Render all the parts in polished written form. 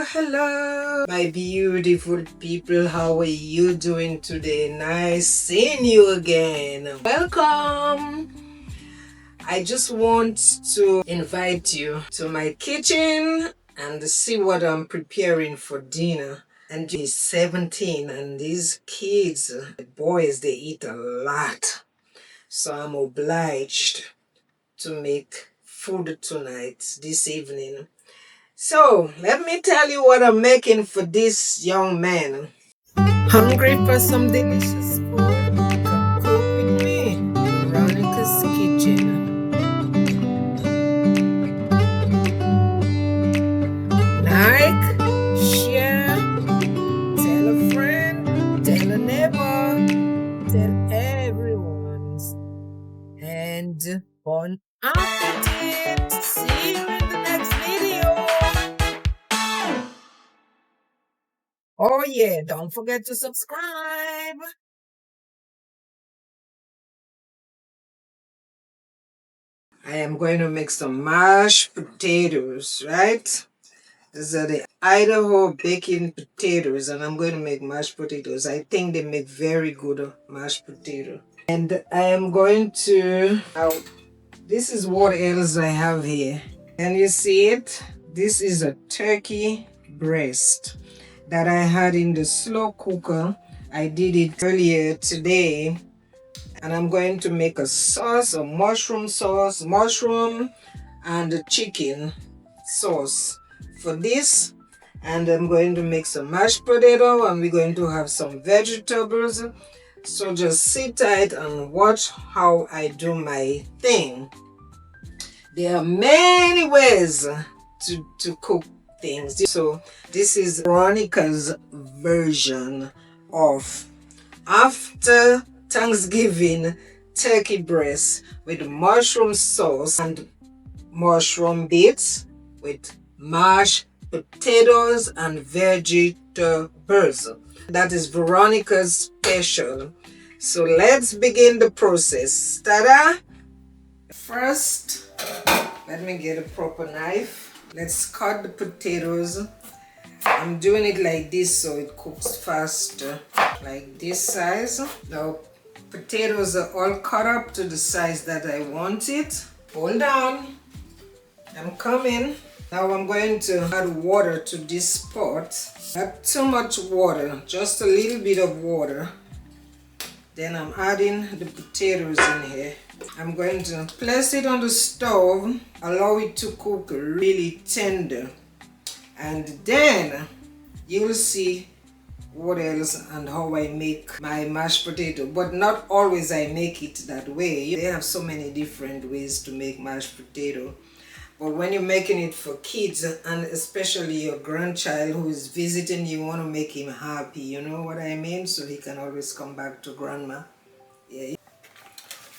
Hello, my beautiful people. How are you doing today? Nice seeing you again. Welcome. I just want to invite you to my kitchen and see what I'm preparing for dinner. And he's 17, and these kids, the boys, they eat a lot. So I'm obliged to make food tonight, this evening. So, let me tell you what I'm making for this young man. Hungry for some delicious food? Come cook with me. Veronica's Kitchen. Like, share, tell a friend, tell a neighbor, tell everyone. And bon appetit! See you in the next video. Oh yeah, don't forget to subscribe. I am going to make some mashed potatoes, right? These are the Idaho baking potatoes, and I'm going to make mashed potatoes. I think they make very good mashed potato. And I am going to, this is what else I have here. Can you see it? This is a turkey breast that I had in the slow cooker. I did it earlier today. And I'm going to make a sauce, a mushroom sauce, mushroom and a chicken sauce for this. And I'm going to make some mashed potato, and we're going to have some vegetables. So just sit tight and watch how I do my thing. There are many ways to cook things. So this is Veronica's version of after Thanksgiving turkey breast with mushroom sauce and mushroom bits with mashed potatoes and vegetables. That is Veronica's special. So let's begin the process. Ta-da! First, let me get a proper knife. Let's cut the potatoes. I'm doing it like this so it cooks faster, like this size. Now potatoes are all cut up to the size that I want it. Hold on, I'm coming. Now I'm going to add water to this pot. Not too much water, just a little bit of water. Then I'm adding the potatoes in here. I'm going to place it on the stove, allow it to cook really tender. And then you'll see what else and how I make my mashed potato. But not always I make it that way. They have so many different ways to make mashed potato. But when you're making it for kids, and especially your grandchild who is visiting, you want to make him happy, you know what I mean? So he can always come back to grandma. Yeah.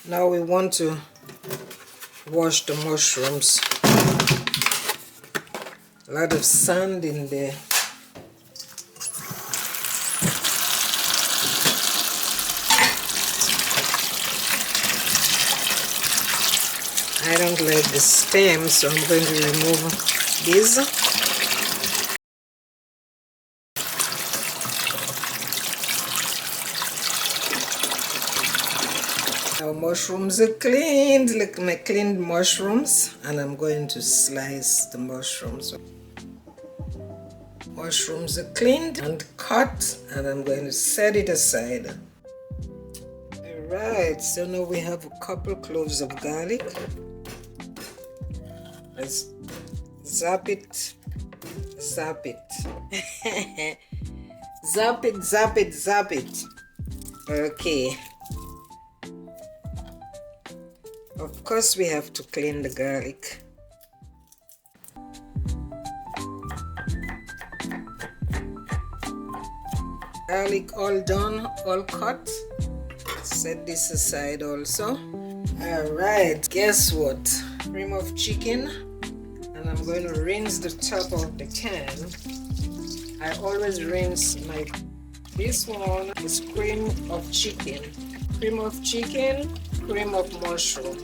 Now we want to wash the mushrooms. A lot of sand in there. I don't like the stem, so I'm going to remove these. Now mushrooms are cleaned, like my cleaned mushrooms, and I'm going to slice the mushrooms. Mushrooms are cleaned and cut, and I'm going to set it aside. Alright, so now we have a couple cloves of garlic. Let's zap it, zap it. Zap it, zap it, zap it. Okay. Of course we have to clean the garlic. Garlic all done, all cut. Set this aside also. Alright, guess what? Cream of chicken. And I'm going to rinse the top of the can. I always rinse this one is cream of chicken. Cream of chicken, cream of mushroom.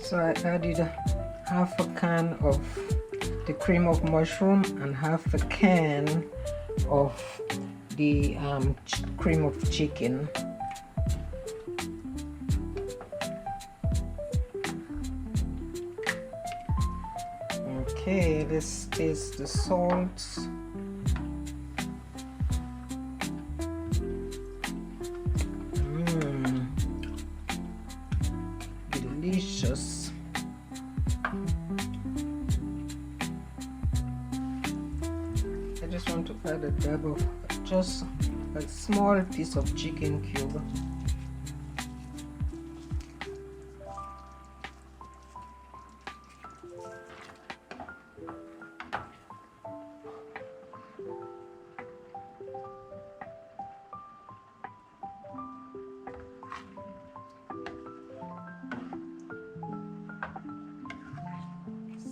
So I added half a can of the cream of mushroom and half a can of the cream of chicken. Okay, let's taste the salt. Delicious. I just want to add a dab of just a small piece of chicken cube.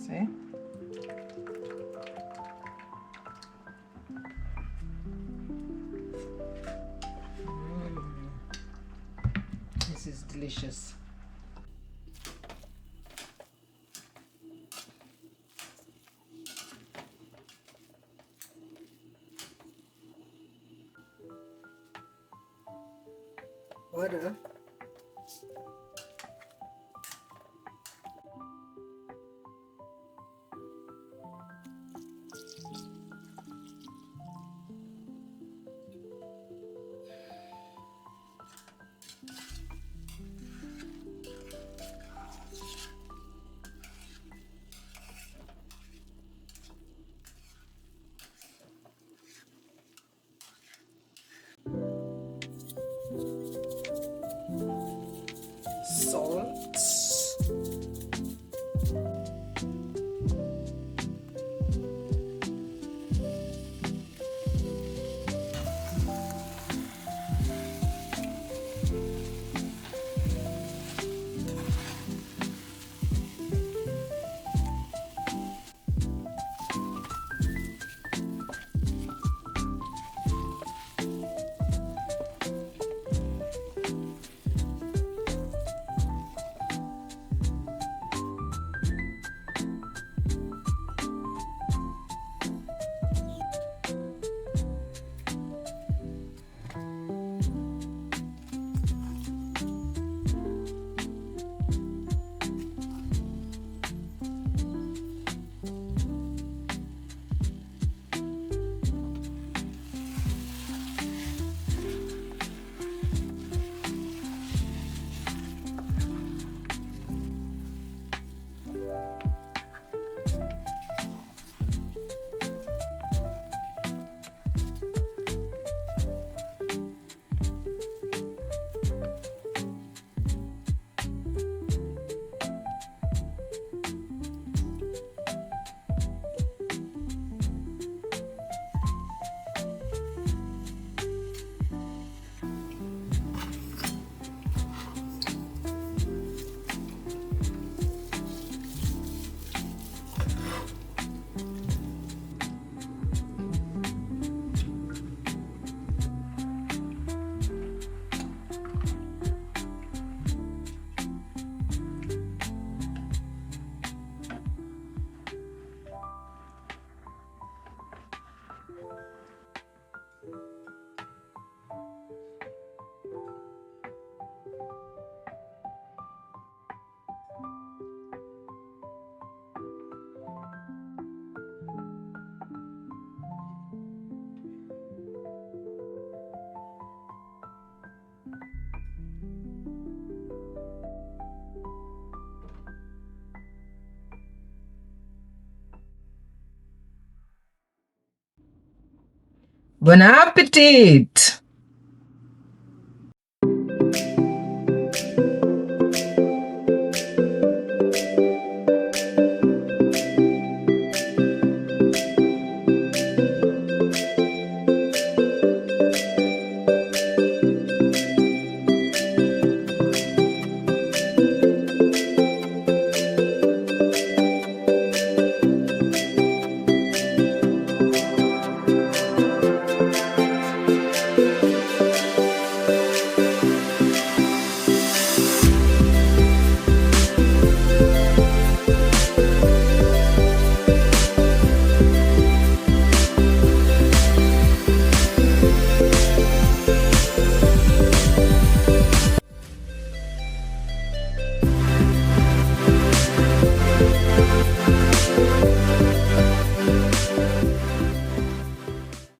See? This is delicious. Butter. Salt. Bon appetit!